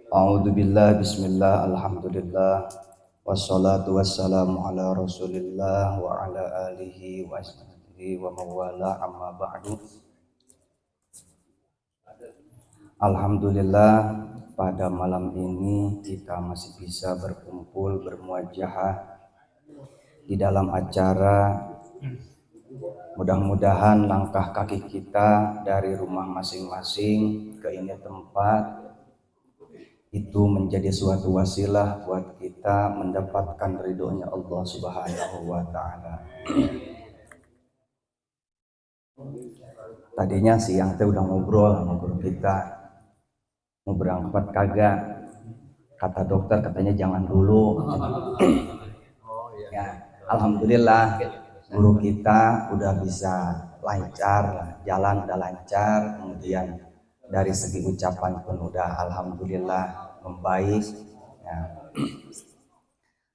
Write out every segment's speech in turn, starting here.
A'udzubillah, bismillah, alhamdulillah, wassalatu wassalamu ala rasulillah wa ala alihi wa ashabihi wa mawala amma ba'du. Alhamdulillah, pada malam ini kita masih bisa berkumpul bermuajahah di dalam acara. Mudah-mudahan langkah kaki kita dari rumah masing-masing ke ini tempat itu menjadi suatu wasilah buat kita mendapatkan ridhonya Allah Subhanahu wa Ta'ala. Tadinya siang teh udah ngobrol kita mau berangkat kagak, kata dokter katanya jangan dulu. Ya, alhamdulillah guru kita udah bisa lancar, jalan udah lancar, kemudian dari segi ucapan pun udah alhamdulillah membaik ya.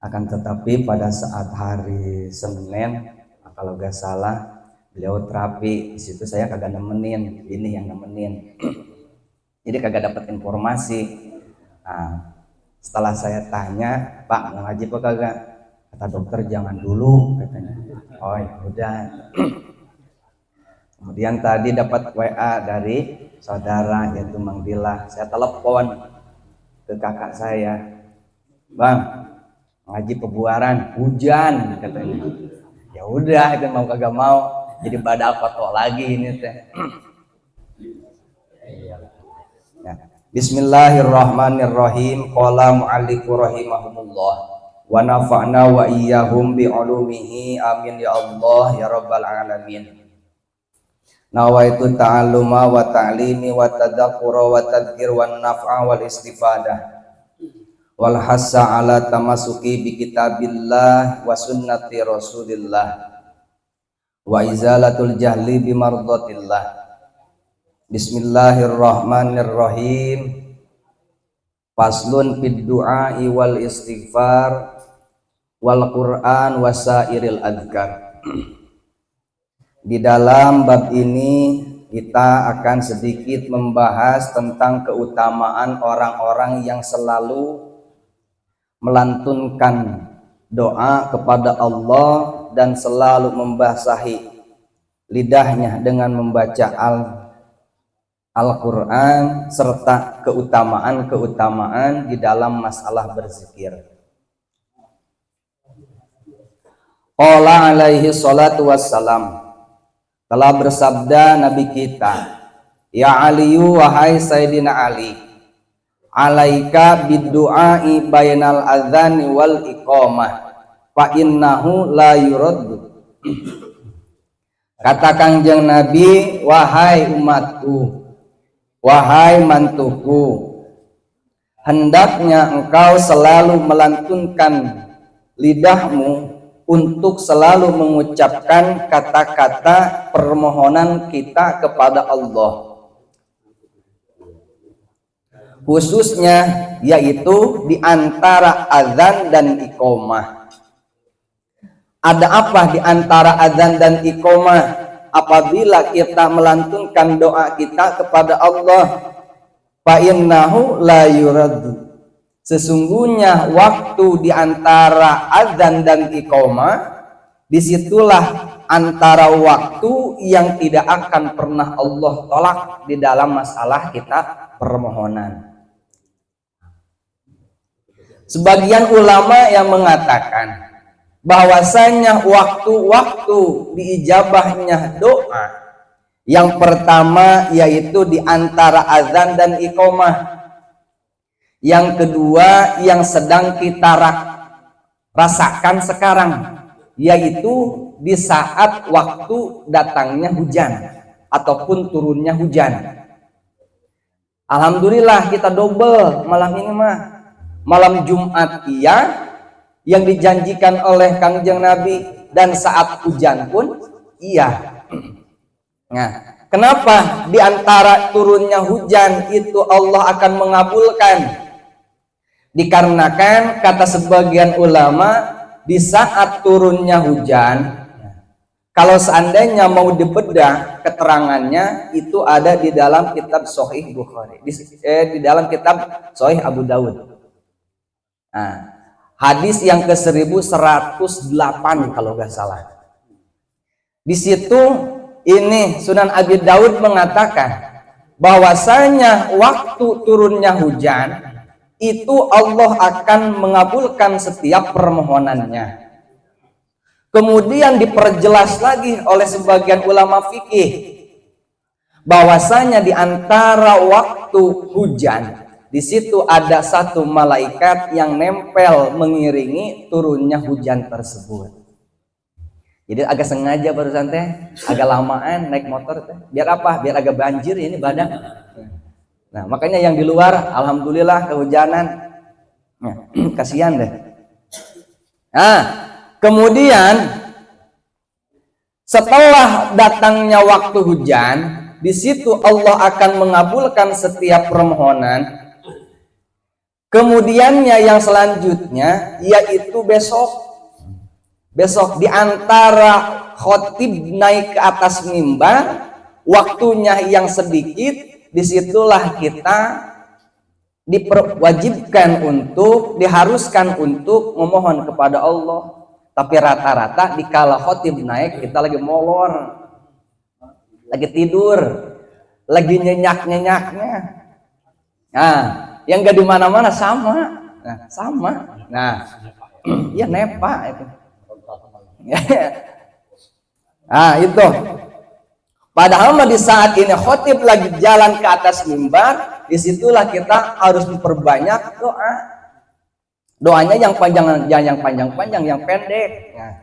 Akan tetapi pada saat hari Senin kalau gak salah beliau terapi, di situ saya kagak nemenin, ini yang nemenin. Jadi kagak dapat informasi. Nah, setelah saya tanya, Pak ngaji apa kagak? Kata dokter jangan dulu katanya. Oh ya udah. Kemudian tadi dapat WA dari saudara yaitu Mang Dilah. Saya telepon ke kakak saya, Bang ngaji pebuaran hujan katanya. Ya udah itu mau kagak mau jadi badal foto lagi ini teh. Ya. Bismillahirrahmanirrahim. Qala mu'allifu rahimahumullah wa nafa'na wa iyyahum bi ulumihi amin ya Allah ya rabbal alamin. Nawaitu ta'alluma wa ta'limi wa tadzakkura wa tadhkir wa naf'a wal istifadah wal hassa ala tamasuki bi kitabillah wa sunnati rasulillah wa izalatul jahli bi mardatillah. Bismillahirrahmanirrahim. Faslun fid du'ai wal istighfar wal Qur'an wasairil adhkar. Di dalam bab ini kita akan sedikit membahas tentang keutamaan orang-orang yang selalu melantunkan doa kepada Allah dan selalu membasahi lidahnya dengan membaca Al-Quran serta keutamaan-keutamaan di dalam masalah berzikir. Qala alaihi salatu wassalam, telah bersabda Nabi kita, ya Aliyu wahai Sayyidina Ali, alaika bidduai bainal adzani wal iqamah fa innahu la yuraddu. Kata Kangjeng Nabi, wahai umatku, wahai mantuku, hendaknya engkau selalu melantunkan lidahmu untuk selalu mengucapkan kata-kata permohonan kita kepada Allah, khususnya yaitu di antara azan dan iqamah. Ada apa di antara azan dan iqamah? Apabila kita melantunkan doa kita kepada Allah, fa innahu la yuraddu, sesungguhnya waktu di antara azan dan iqamah, disitulah antara waktu yang tidak akan pernah Allah tolak di dalam masalah kita permohonan. Sebagian ulama yang mengatakan bahwasanya waktu-waktu diijabahnya doa yang pertama yaitu di antara azan dan iqamah. Yang kedua yang sedang kita rasakan sekarang yaitu di saat waktu datangnya hujan ataupun turunnya hujan. Alhamdulillah kita double malam ini mah. Malam Jumat iya yang dijanjikan oleh Kangjeng Nabi, dan saat hujan pun iya. Nah, kenapa di antara turunnya hujan itu Allah akan mengabulkan? Dikarenakan kata sebagian ulama, di saat turunnya hujan Kalau seandainya mau dibedah keterangannya itu ada di dalam kitab Sahih Bukhari, di dalam kitab Sahih Abu Dawud. Nah, hadis yang ke 1108 kalau nggak salah. Di situ ini Sunan Abi Daud mengatakan bahwasanya waktu turunnya hujan itu Allah akan mengabulkan setiap permohonannya. Kemudian diperjelas lagi oleh sebagian ulama fikih bahwasanya di antara waktu hujan di situ ada satu malaikat yang nempel mengiringi turunnya hujan tersebut. Jadi agak sengaja barusan teh, agak lamaan naik motor teh. Biar apa? Biar agak banjir ini badan. Nah, makanya yang di luar alhamdulillah kehujanan. Nah, kasihan deh. Nah, kemudian setelah datangnya waktu hujan, di situ Allah akan mengabulkan setiap permohonan. Kemudiannya yang selanjutnya yaitu besok di antara khotib naik ke atas mimbar, waktunya yang sedikit, disitulah kita diperwajibkan untuk, diharuskan untuk memohon kepada Allah. Tapi rata-rata dikala khotib naik kita lagi molor, lagi tidur, lagi nyenyak-nyenyaknya. Nah, yang gak di mana-mana sama. Nah, sama. Nah, ya nepa itu. Nah, itu. Padahal di saat ini khotib lagi jalan ke atas mimbar, disitulah kita harus memperbanyak doa. Doanya yang panjang, jangan yang panjang-panjang, yang pendek. Nah,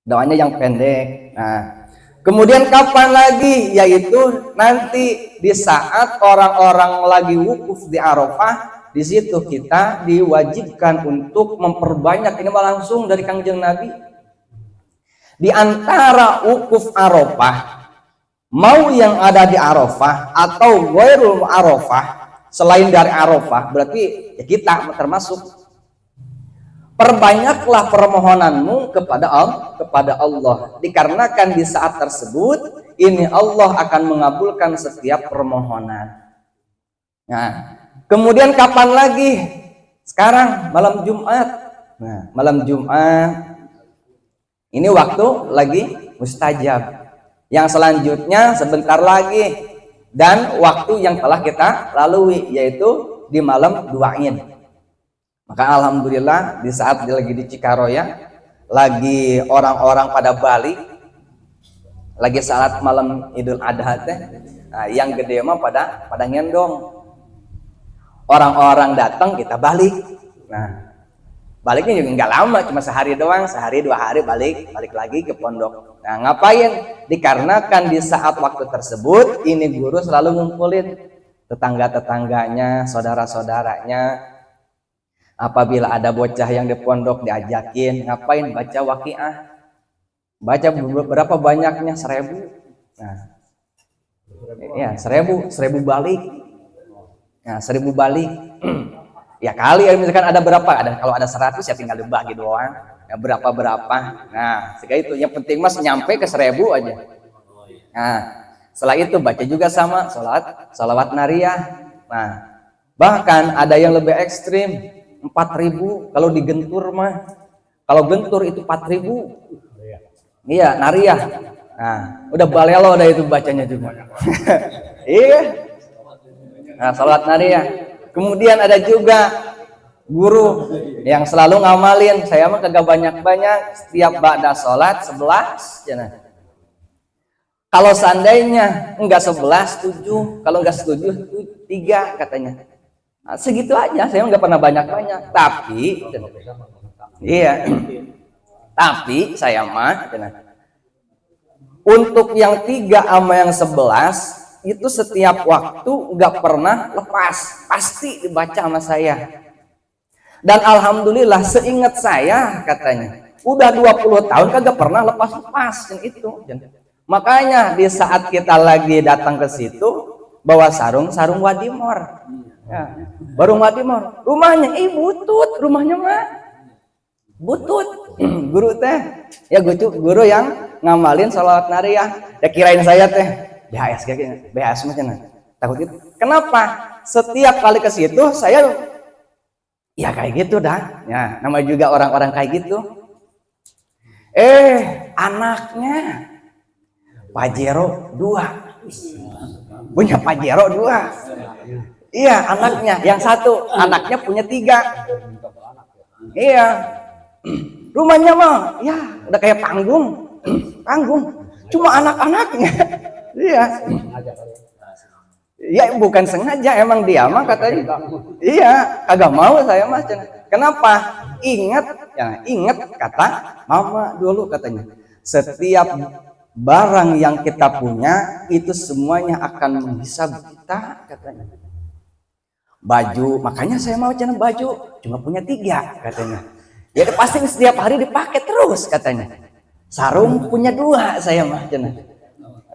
doanya yang pendek. Nah, kemudian kapan lagi? Yaitu nanti di saat orang-orang lagi wukuf di Arafah, di situ kita diwajibkan untuk memperbanyak. Ini langsung dari Kangjeng Nabi. Di antara wukuf Arafah, mau yang ada di Arafah atau ghairul Arafah, selain dari Arafah, berarti ya kita termasuk. Perbanyaklah permohonanmu kepada Allah, dikarenakan di saat tersebut ini Allah akan mengabulkan setiap permohonan. Nah, kemudian kapan lagi? Sekarang malam Jumat. Nah, malam Jumat ini waktu lagi mustajab. Yang selanjutnya sebentar lagi dan waktu yang telah kita lalui yaitu di malam duain. Maka alhamdulillah di saat lagi di Cikaroya, lagi orang-orang pada balik, lagi salat malam Idul Adha teh, nah, yang gede mah pada ngendong. Orang-orang datang kita balik. Nah, baliknya juga nggak lama, cuma sehari doang, sehari 2 hari balik lagi ke pondok. Nah, ngapain? Dikarenakan di saat waktu tersebut ini guru selalu ngumpulin tetangga-tetangganya, saudara-saudaranya. Apabila ada bocah yang di pondok diajakin, ngapain? Baca waqiah. Baca berapa banyaknya? 1000. Nah, ya 1000 balik. Nah, 1000 balik. Ya kali ya misalkan ada berapa? Kalau ada 100 ya tinggal dibagi doang. Ya berapa. Nah, sehingga itu yang penting mas nyampe ke 1000 aja. Nah, setelah itu baca juga sama salawat nariyah. Nah, bahkan ada yang lebih ekstrim. 4000 kalau digentur mah. Kalau gentur itu 4000. Iya, nariyah. Nah, udah balelo udah itu bacanya juga. Iya. Nah, salat nariyah. Kemudian ada juga guru yang selalu ngamalin, saya mah kagak banyak-banyak, setiap ba'da salat 11 ya nah. Kalau seandainya enggak 11, 7, kalau enggak 7, 3 katanya. Nah, segitu aja, saya nggak pernah banyak-banyak. Tapi, iya, tapi saya mah, untuk yang 3 sama yang 11 itu setiap waktu nggak pernah lepas, pasti dibaca sama saya. Dan alhamdulillah, seingat saya katanya, udah 20 tahun kagak pernah lepas-lepas itu. Makanya di saat kita lagi datang ke situ, bawa sarung wadimor. Ya, baru wadimor, rumahnya butut, rumahnya mah butut. Guru teh ya guru yang ngamalin sholawat nariyah. Ya kirain saya teh BHS kayak BHS macam takut itu. Kenapa? Setiap kali ke situ saya ya kayak gitu dah. Ya, namanya juga orang-orang kayak gitu. Anaknya Pajero 2. Punya Pajero 2. Iya, anaknya. Yang satu, anaknya punya 3. Iya. Rumahnya mah ya udah kayak panggung. Panggung. Cuma anak-anaknya. Iya. Ya bukan sengaja, emang dia mah katanya. Iya, kagak mau saya mah. Kenapa? Ingat kata mama dulu katanya. Setiap barang yang kita punya itu semuanya akan menghisab kita katanya. Baju, makanya saya mau cina baju, cuma punya 3 katanya. Ya pasti setiap hari dipakai terus katanya. Sarung punya 2 saya mah cina.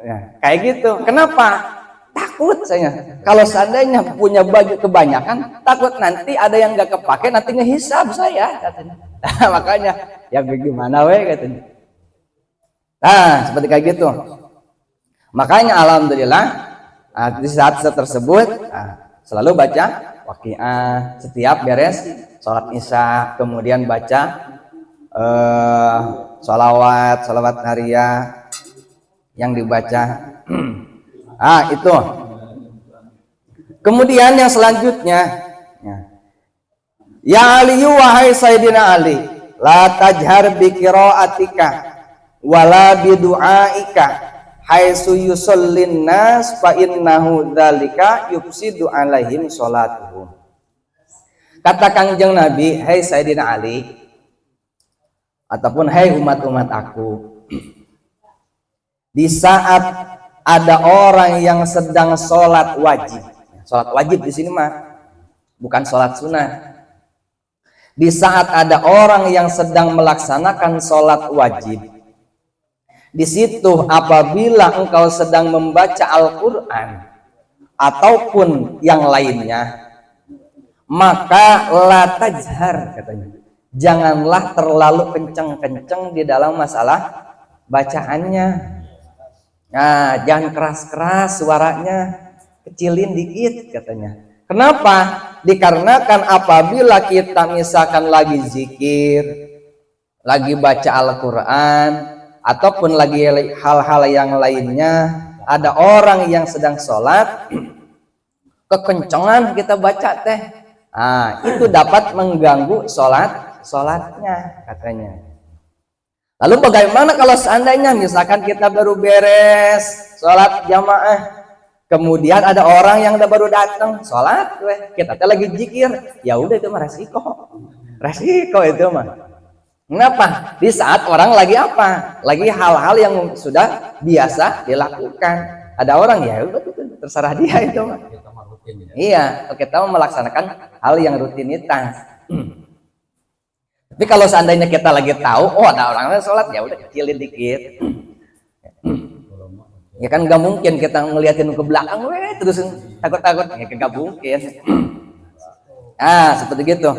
Ya, kayak gitu. Kenapa? Takut saya. Kalau seandainya punya baju kebanyakan, takut nanti ada yang nggak kepake, nanti ngehisab saya katanya. Nah, makanya ya bagaimana katanya. Nah, seperti kayak gitu. Makanya alhamdulillah di saat tersebut selalu baca waqiah setiap beres sholat isya, kemudian baca sholawat nariyah yang dibaca. Itu. Kemudian yang selanjutnya, ya Ali wahai Sayyidina Ali, la tajhar bi qiraatika wala bi du'aika haitsu yusallin nas fa innahu dzalika yufsidu alaihim sholatuhum. Kata Kangjeng Nabi, hai Sayyidina Ali, ataupun hai umat-umat aku, di saat ada orang yang sedang sholat wajib. Sholat wajib di sini mah bukan sholat sunnah. Di saat ada orang yang sedang melaksanakan sholat wajib, di situ apabila engkau sedang membaca Al-Quran ataupun yang lainnya, maka la tajhar katanya. Janganlah terlalu kenceng-kenceng di dalam masalah bacaannya. Nah, jangan keras-keras suaranya, kecilin dikit katanya. Kenapa? Dikarenakan apabila kita misalkan lagi zikir, lagi baca Al-Quran, ataupun lagi hal-hal yang lainnya, ada orang yang sedang sholat, kekencengan kita baca teh, itu dapat mengganggu sholatnya katanya. Lalu bagaimana kalau seandainya misalkan kita baru beres sholat jamaah, kemudian ada orang yang udah baru datang sholat, kita lagi zikir, ya udah itu mah resiko itu mah. Kenapa? Di saat orang lagi apa? Lagi hal-hal yang sudah biasa dilakukan. Ada orang ya udah terserah dia itu mah. Iya, kita mau melaksanakan hal yang rutinitas. Tapi kalau seandainya kita lagi tahu, ada orang sholat, ya udah kecilin dikit. Ya kan nggak mungkin kita ngeliatin ke belakang, terus takut-takut, ya nggak mungkin. Seperti gitu.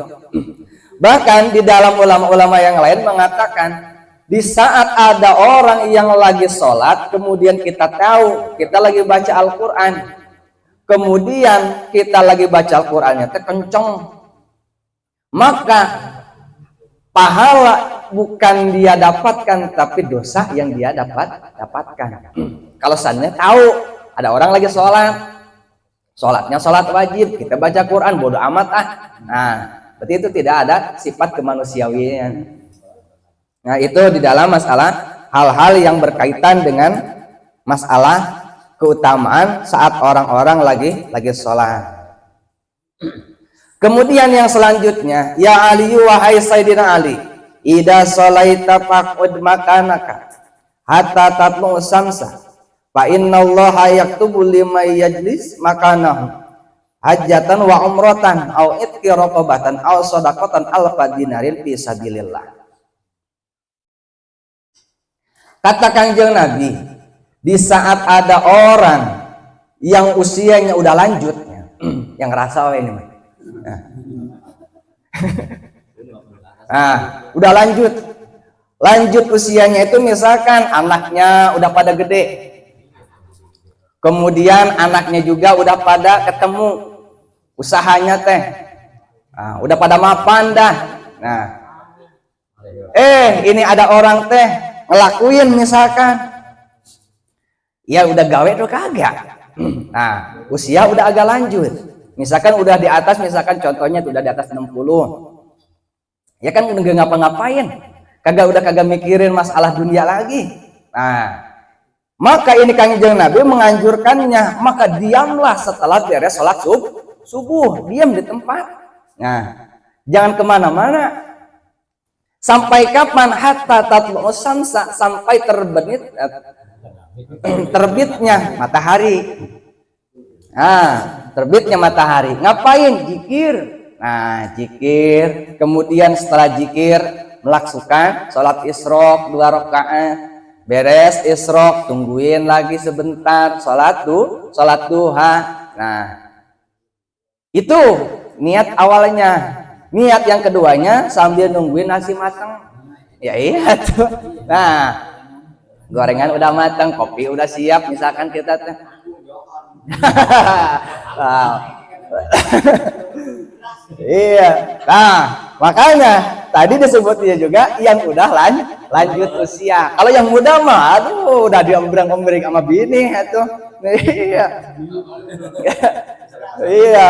Bahkan di dalam ulama-ulama yang lain mengatakan, di saat ada orang yang lagi sholat, kemudian kita tahu kita lagi baca Al-Quran, kemudian kita lagi baca Al-Qurannya kenceng, maka pahala bukan dia dapatkan, tapi dosa yang dia dapatkan. Kalau seandainya tahu ada orang lagi sholatnya sholat wajib, kita baca Quran, bodo amat berarti itu tidak ada sifat kemanusiawian. Nah, itu di dalam masalah hal-hal yang berkaitan dengan masalah keutamaan saat orang-orang lagi sholat. Kemudian yang selanjutnya, ya Ali wahai Sayyidina Ali, idza shalaita faqud makanaka hatta tatlu samsa fa innallaha yaktubu liman yajlis makanahu hajatan wa umratan au itqi raqabatan au shadaqatan alfa dinarin fi sabilillah. Kata Kangjeng Nabi, di saat ada orang yang usianya udah lanjut, yang ngerasa ini mah. Udah lanjut, Lanjut usianya itu misalkan anaknya udah pada gede, kemudian anaknya juga udah pada ketemu usahanya teh, nah, udah pada mapan dah. Nah, ini ada orang teh ngelakuin misalkan, ya udah gawe tuh kagak. Nah, usia udah agak lanjut, misalkan udah di atas, misalkan contohnya udah di atas 60, ya kan udah gak ngapa-ngapain, kagak mikirin masalah dunia lagi. Nah, maka ini Kanjeng Nabi menganjurkannya, maka diamlah setelah beres sholat subuh, diam di tempat. Nah, jangan kemana-mana. Sampai kapan? Hatta tatlu'us syamsa, sampai terbitnya matahari. Nah, terbitnya matahari. Ngapain? Zikir. Nah, zikir. Kemudian setelah zikir melaksukan sholat isyraq 2 rakaat. Beres isyraq, tungguin lagi sebentar, sholat duha. Nah, itu niat awalnya. Niat yang keduanya sambil nungguin nasi matang. Ya iya tuh. Nah, gorengan udah matang, kopi udah siap, misalkan kita tuh. Iya. Nah, makanya tadi disebutnya juga yang udah lanjut usia. Kalau yang muda mah aduh udah diombrang-ombring sama bini atuh. Iya. Iya.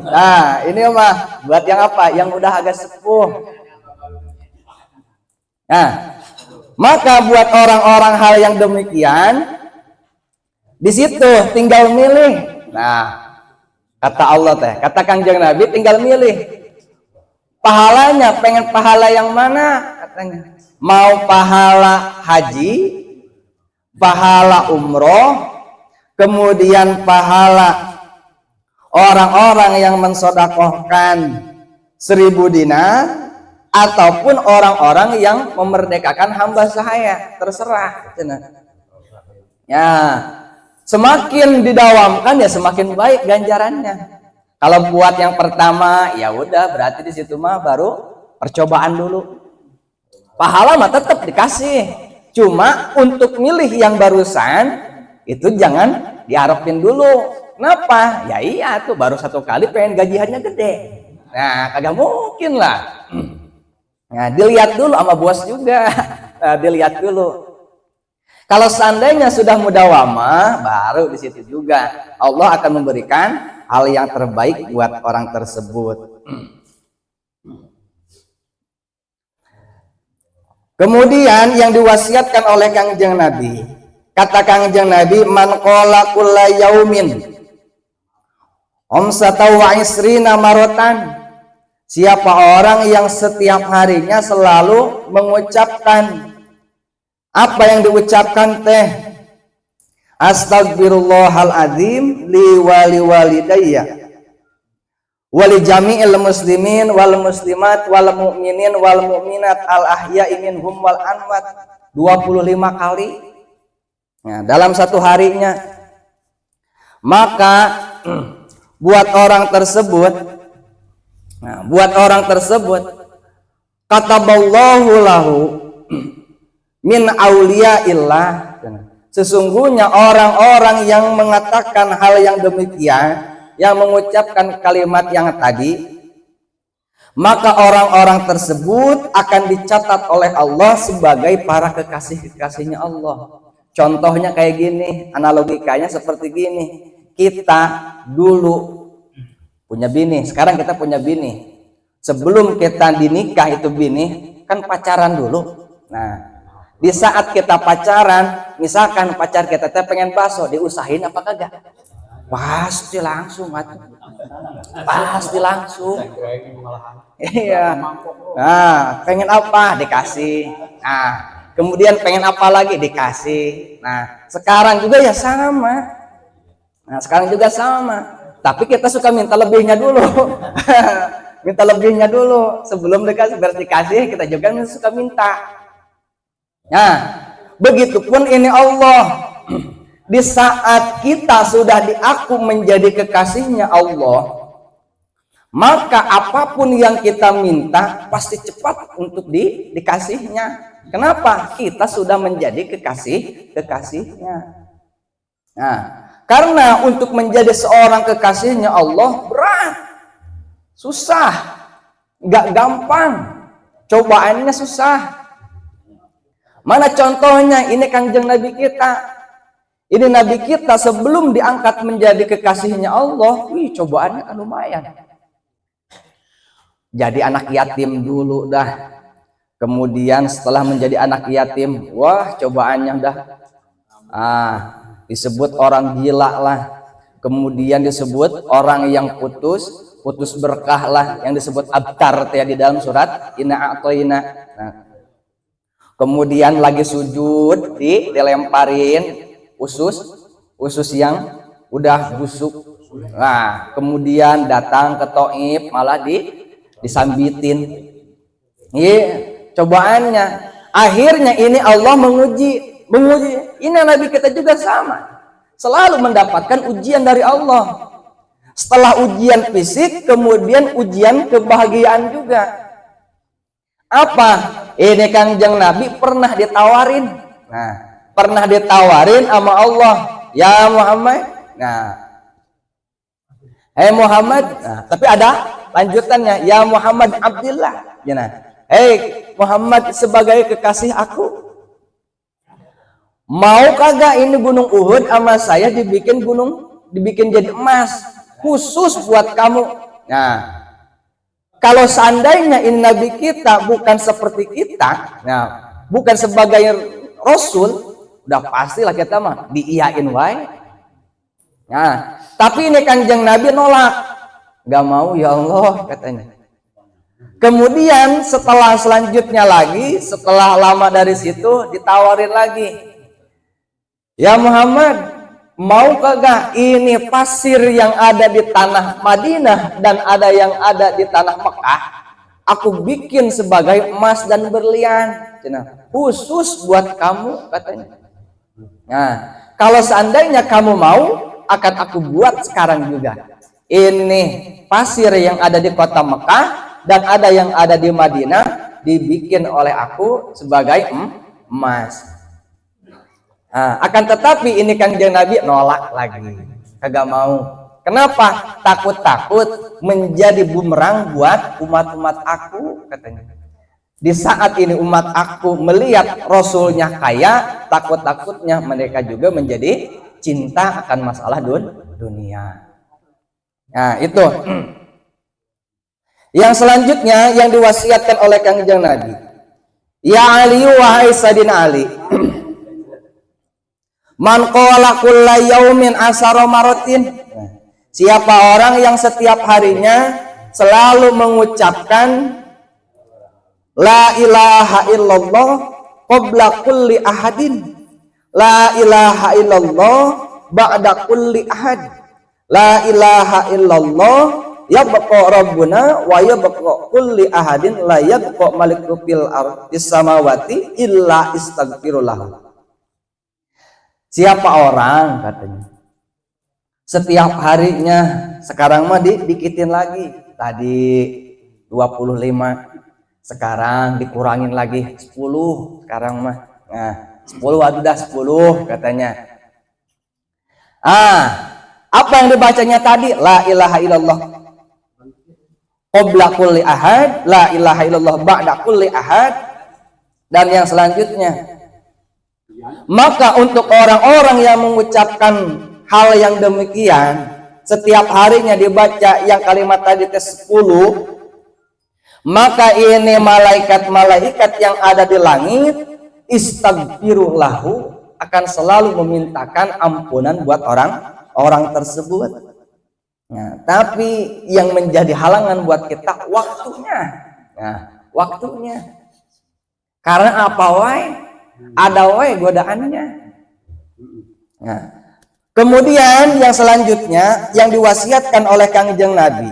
Nah, ini mah buat yang apa? Yang udah agak sepuh. Nah, maka buat orang-orang hal yang demikian di situ tinggal milih. Nah, kata Allah teh, kata Kanjeng Nabi tinggal milih. Pahalanya pengen pahala yang mana katanya? Mau pahala haji, pahala umroh, kemudian pahala orang-orang yang mensodakohkan 1000 dinar, ataupun orang-orang yang memerdekakan hamba sahaya, terserah. Ya, semakin didawamkan ya semakin baik ganjarannya. Kalau buat yang pertama ya udah berarti di situ mah baru percobaan dulu. Pahala mah tetap dikasih. Cuma untuk milih yang barusan itu jangan diharapin dulu. Kenapa? Ya iya tuh baru 1 kali pengen gajiannya gede. Nah, kagak mungkin lah. Nah, dilihat dulu sama bos juga. Nah, dilihat dulu. Kalau seandainya sudah mudawamah, baru di situ juga Allah akan memberikan hal yang terbaik buat orang tersebut. Kemudian yang diwasiatkan oleh Kanjeng Nabi, kata Kanjeng Nabi, man qala kulla yaumin wa isrina marotan, siapa orang yang setiap harinya selalu mengucapkan apa yang diucapkan teh, astagfirullahal azim li wali walidayya wali jami'il muslimin wal muslimat wal mu'minin wal mu'minat al ahya'i minhum wal amwat 25 kali. Nah, dalam satu harinya. Maka buat orang tersebut kataballahu lahu min auliyaillah, sesungguhnya orang-orang yang mengatakan hal yang demikian, yang mengucapkan kalimat yang tadi, maka orang-orang tersebut akan dicatat oleh Allah sebagai para kekasih-kekasihnya Allah. Contohnya kayak gini, analogikanya seperti gini. Kita dulu punya bini, sekarang kita punya bini. Sebelum kita dinikah itu bini kan pacaran dulu. Nah, di saat kita pacaran, misalkan pacar kita pengen bakso, diusahain apa kagak? Pasti langsung, pasti langsung. Iya. Nah, pengen apa? Dikasih. Nah, kemudian pengen apa lagi? Dikasih. Nah, sekarang juga ya sama. Tapi kita suka minta lebihnya dulu. Minta lebihnya dulu sebelum dikasih, kita juga suka minta. Nah, begitupun ini Allah. Di saat kita sudah diaku menjadi kekasihnya Allah, maka apapun yang kita minta pasti cepat untuk dikasihnya. Kenapa? Kita sudah menjadi kekasihnya. Nah, karena untuk menjadi seorang kekasihnya Allah berat, susah, nggak gampang, cobaannya susah. Mana contohnya? Ini kanjeng Nabi kita. Ini Nabi kita sebelum diangkat menjadi kekasihnya Allah, cobaannya kan lumayan. Jadi anak yatim dulu dah. Kemudian setelah menjadi anak yatim, wah cobaannya dah. Disebut orang gila lah. Kemudian disebut orang yang putus berkah lah, yang disebut abtar ya di dalam surat Inna A'toina. Nah, kemudian lagi sujud dilemparin usus yang udah busuk. Nah, kemudian datang ke Taif malah disambitin. Cobaannya. Akhirnya ini Allah menguji. Ini Nabi kita juga sama. Selalu mendapatkan ujian dari Allah. Setelah ujian fisik, kemudian ujian kebahagiaan juga. Apa? Ini Kanjeng Nabi pernah ditawarin. Nah, pernah ditawarin sama Allah, ya Muhammad. Nah, Muhammad. Nah, tapi ada lanjutannya, ya Muhammad Abdillah. Ya, nah. Muhammad sebagai kekasih aku, mau kagak ini gunung Uhud sama saya dibikin jadi emas khusus buat kamu. Nah, kalau seandainya ini Nabi kita bukan seperti kita, nah, bukan sebagai Rasul, udah pastilah kita mah diiyain wae. Nah, tapi ini Kanjeng Nabi nolak, gak mau ya Allah katanya. Kemudian selanjutnya lagi, setelah lama dari situ ditawarin lagi, ya Muhammad, mau kagak ini pasir yang ada di tanah Madinah dan ada yang ada di tanah Mekah, aku bikin sebagai emas dan berlian, khusus buat kamu katanya. Nah, kalau seandainya kamu mau, akan aku buat sekarang juga. Ini pasir yang ada di kota Mekah dan ada yang ada di Madinah dibikin oleh aku sebagai emas. Nah, akan tetapi ini Kanjeng Nabi nolak lagi, kagak mau. Kenapa? Takut menjadi bumerang buat umat-umat aku katanya. Di saat ini umat aku melihat Rasulnya kaya, takut-takutnya mereka juga menjadi cinta akan masalah dunia. Nah, itu. Yang selanjutnya yang diwasiatkan oleh Kanjeng Nabi, ya Ali, wahai Sayyidina Ali, man qala kulla yaumin asara maratin, siapa orang yang setiap harinya selalu mengucapkan la ilaha illallah qabla kulli ahadin, la ilaha illallah ba'da kulli ahad, la ilaha illallah yabqa rabbuna wa yabqa kulli ahadin la yabqa maliku fil ardis samawati illa istaghfirullah. Siapa orang katanya setiap harinya, sekarang mah dikitin lagi, tadi 25, sekarang dikurangin lagi 10, sekarang mah nah 10 udah 10 katanya. Apa yang dibacanya tadi? La ilaha illallah qabla kulli ahad, la ilaha illallah ba'da kulli ahad, dan yang selanjutnya. Maka untuk orang-orang yang mengucapkan hal yang demikian, setiap harinya dibaca yang kalimat tadi ke-10, maka ini malaikat-malaikat yang ada di langit istaghfirullahu akan selalu memintakan ampunan buat orang tersebut. Nah, tapi yang menjadi halangan buat kita waktunya. Nah, waktunya. Karena apa wae? Ada wae godaannya. Nah, kemudian yang selanjutnya yang diwasiatkan oleh Kanjeng Nabi,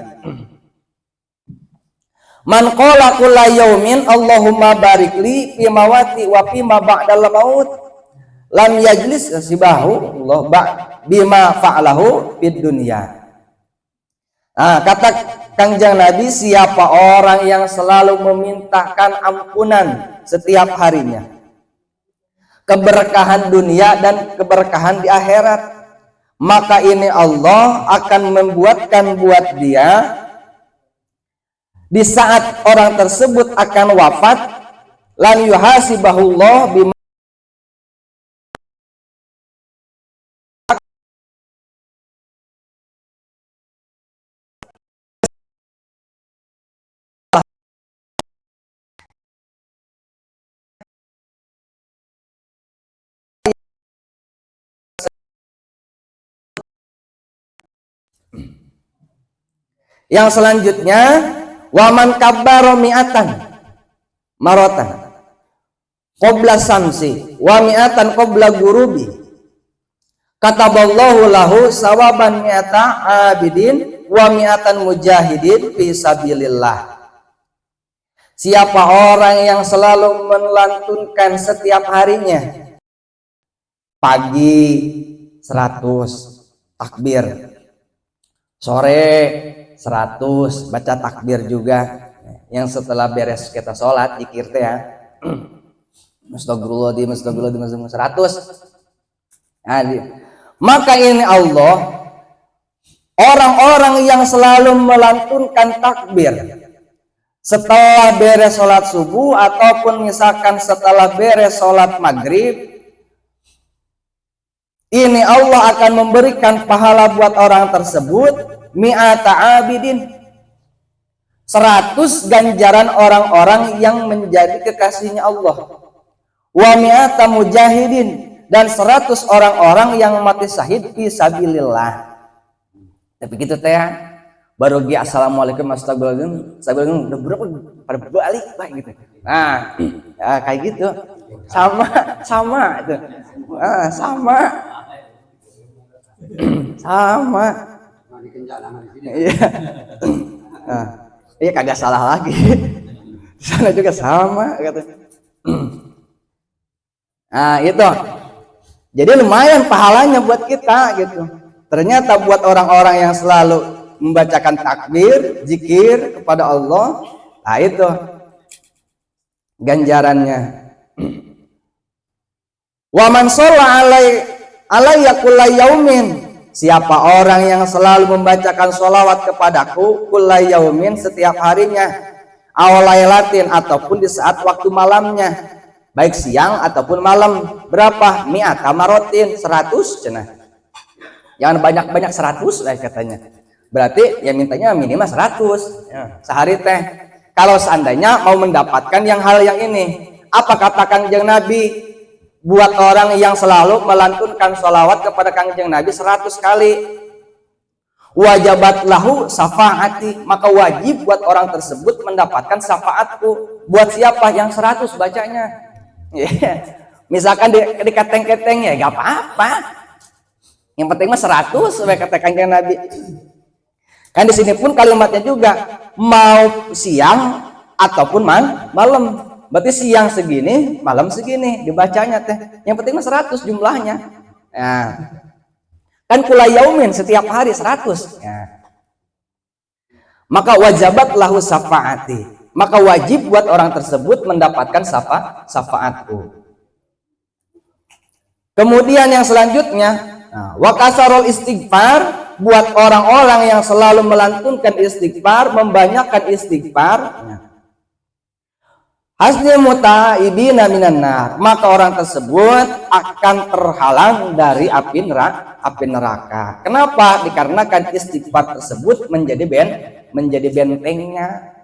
man qala kulla yaumin Allahumma barik li fi mawati wa fi ma ba'dal maut lam yajlis sibahu Allah bima fa'alahu fid dunya. Nah, kata Kangjeng Nabi, siapa orang yang selalu memintakan ampunan setiap harinya, keberkahan dunia dan keberkahan di akhirat, maka ini Allah akan membuatkan buat dia di saat orang tersebut akan wafat, lan yuhasibahullah bima, yang selanjutnya waman kabbaro mi'atan marotan qabla samsi wa mi'atan qabla gurubi kataballahu lahu sawaban mi'ata abidin wa mi'atan mujahidin fi sabilillah. Siapa orang yang selalu melantunkan setiap harinya pagi 100 takbir, sore 100 baca takbir juga, yang setelah beres kita sholat zikir teh ya astagfirullahaladzim 100. Nah, maka ini Allah, orang-orang yang selalu melantunkan takbir setelah beres sholat subuh ataupun misalkan setelah beres sholat maghrib, ini Allah akan memberikan pahala buat orang tersebut mi'ata abidin, 100 ganjaran orang-orang yang menjadi kekasihnya Allah, wa mi'ata mujahidin, dan 100 orang-orang yang mati syahid fi sabilillah. Tapi gitu teh baru gi assalamualaikum astagfirullahaladzim udah berapa pada balik Pak gitu. Nah ya, kayak gitu sama itu sama iya. Nah, iya kagak salah lagi. Di sana juga sama kata. Nah, itu. Jadi lumayan pahalanya buat kita gitu. Ternyata buat orang-orang yang selalu membacakan takbir, zikir kepada Allah, nah itu ganjarannya. Wa man shalla alayya kulla yaumin, siapa orang yang selalu membacakan sholawat kepadaku kulla yaumin setiap harinya, awalailatin ataupun di saat waktu malamnya, baik siang ataupun malam, berapa? Mi'ata marotin, 100 cenah. Jangan banyak-banyak 100 lah katanya. Berarti ya mintanya minimal 100 ya, sehari teh. Kalau seandainya mau mendapatkan yang hal yang ini, apa kata Kangjeng Nabi? Buat orang yang selalu melantunkan sholawat kepada Kangjeng Nabi 100 kali, wajabat lahu syafaati, maka wajib buat orang tersebut mendapatkan syafaatku. Buat siapa? Yang 100 bacanya. Misalkan di keteng-keteng ya gak apa-apa, yang penting mah 100 sebagai kata Kangjeng Nabi. Kan di sini pun kalimatnya juga mau siang ataupun malam. Berarti siang segini, malam segini dibacanya teh. Yang penting mah 100 jumlahnya. Nah, kan kula yaumin setiap hari 100. Ya. Maka wajabat lahu syafaati, maka wajib buat orang tersebut mendapatkan syafaatku. Kemudian yang selanjutnya, wa kasarul istighfar, buat orang-orang yang selalu melantunkan istighfar, membanyakkan istighfar, hasni mutaibina minan nar, maka orang tersebut akan terhalang dari api neraka. Kenapa? Dikarenakan istighfar tersebut menjadi bentengnya.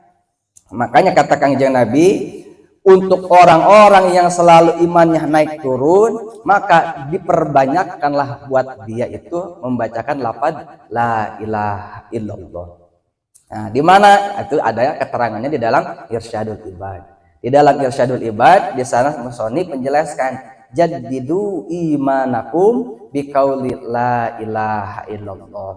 Makanya kata Kangjeng Nabi, untuk orang-orang yang selalu imannya naik turun, maka diperbanyakkanlah buat dia itu membacakan lafaz la ilaha illallah. Nah, di mana itu ada keterangannya di dalam Irsyadul Ibad. Di dalam Irsyadul Ibad, di sana musannif menjelaskan jaddidu imanakum biqauli la ilaha illallah.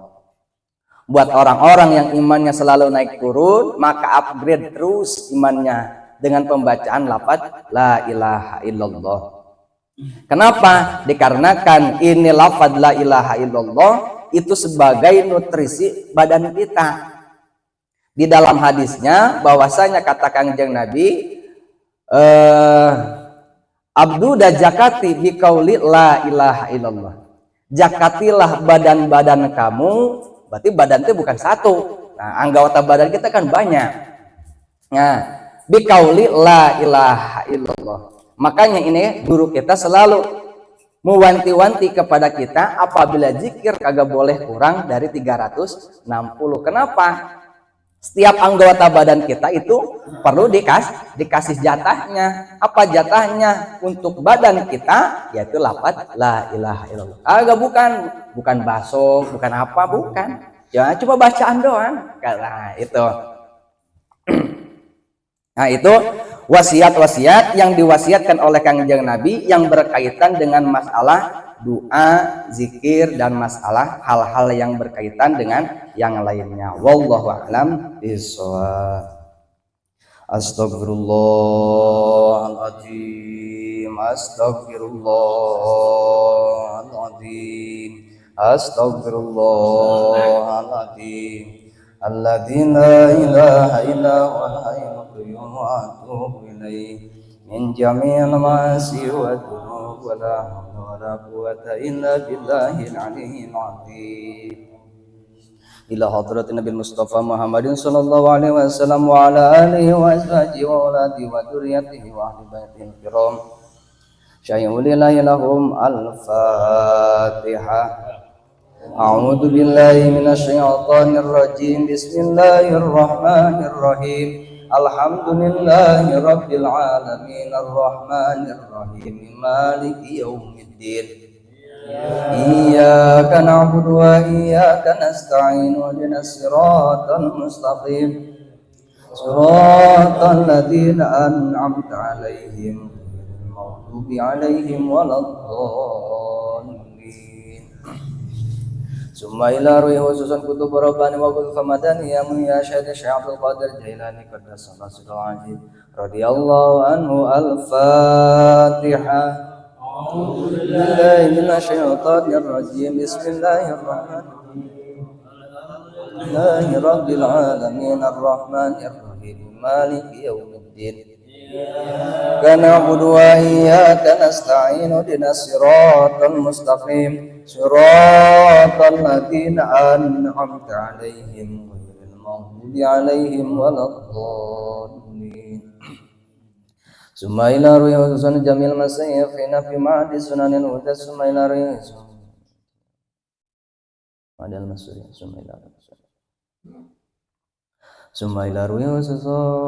Buat orang-orang yang imannya selalu naik turun, maka upgrade terus imannya dengan pembacaan lafaz la ilaha illallah. Kenapa? Dikarenakan ini lafaz la ilaha illallah itu sebagai nutrisi badan kita. Di dalam hadisnya bahwasanya kata Kangjeng Nabi, abdu da jakati biqauli la ilaha illallah. Jakatilah badan-badan kamu, berarti badan itu bukan satu. Nah, anggota badan kita kan banyak. Nah, biqauli la ilaha illallah. Makanya ini guru kita selalu mewanti-wanti kepada kita apabila zikir kagak boleh kurang dari 360. Kenapa? Setiap anggota badan kita itu perlu dikasih jatahnya. Apa jatahnya untuk badan kita? Yaitu lafaz la ilaha illallah. Agak bukan bakso, bukan apa, bukan. Ya cuma bacaan doang. Nah itu. Nah itu wasiat-wasiat yang diwasiatkan oleh Kangjeng Nabi yang berkaitan dengan masalah doa, zikir, dan masalah hal-hal yang berkaitan dengan yang lainnya. Wallahu a'lam bishawab. Astaghfirullahaladzim, astaghfirullahaladzim, astaghfirullahaladzim. Alladzi la ilaha illa huwal hayyul qayyum wa atubu ilaih min jami'il ma'asi wa dzunub wa la hawla wa la quwwata illa billahil aliyyil azim. Ila hadratin Nabi Mustafa Muhammadin sallallahu alaihi wasallam wa ala alihi wa azwajihi wa auladihi wa dzurriyyatihi wa ahli baitihi kiram. Syai'ul lillahi lahum al-Fatihah. A'udzu billahi minasyaitonir rajim. Bismillahirrahmanirrahim. Alhamdulillahi rabbil alamin arrahmanir rahim maliki yaumiddin. Iyyaka na'budu wa iyyaka nasta'in ihdinas siratal mustaqim. Siratal ladzina an'amta 'alaihim ghairil maghdubi 'alaihim waladdallin. Summa ila ruhi khususan kutub rabbani wa kutub famadani ya muya syahid Syekh Abdul Qadir Jailani qaddasallahu sirrahu radhiyallahu anhu. Al-Fatihah. A'udzu billahi minasyaitonir rajim. Bismillahirrahmanirrahim. Alhamdulillahirabbil alamin arrahmanir rahim maliki yaumiddin. Iyyaka na'budu wa iyyaka nasta'in ihdinas siratal mustaqim. Siratal ladzina an'amta 'alaihim ghairil maghdubi 'alaihim waladdallin. Summa ila ruhi hususan jamil masayyifina fi ma'adi sunanil huda. Summa ila ruhi madal masuri. Summa ila ruhi Summa ila ruhi hususan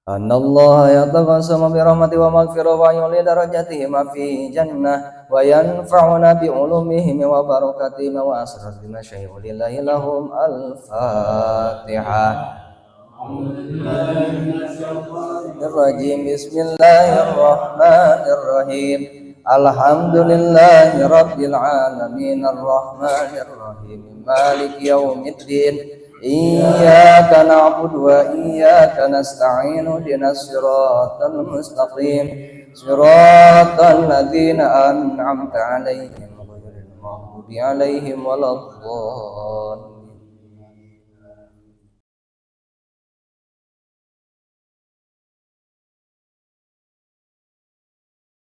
Anallaha yataqassama bi rahmati wa maghfirah wa yuli darajatihi ma fi jannah wa yanfa'una bi ulumihim wa barakatihim wa asrar bi masyayikh lillahi lahum. Al-Fatihah. Bismillahirrahmanirrahim. Alhamdulillahi rabbil alamin arrahmanir rahim maliki yaumiddin. Iyyaka na'budu wa iyyaka nasta'in ihdinas siratal mustaqim. Siratal ladzina an'amta 'alaihim ghairil maghdubi 'alaihim waladdallin.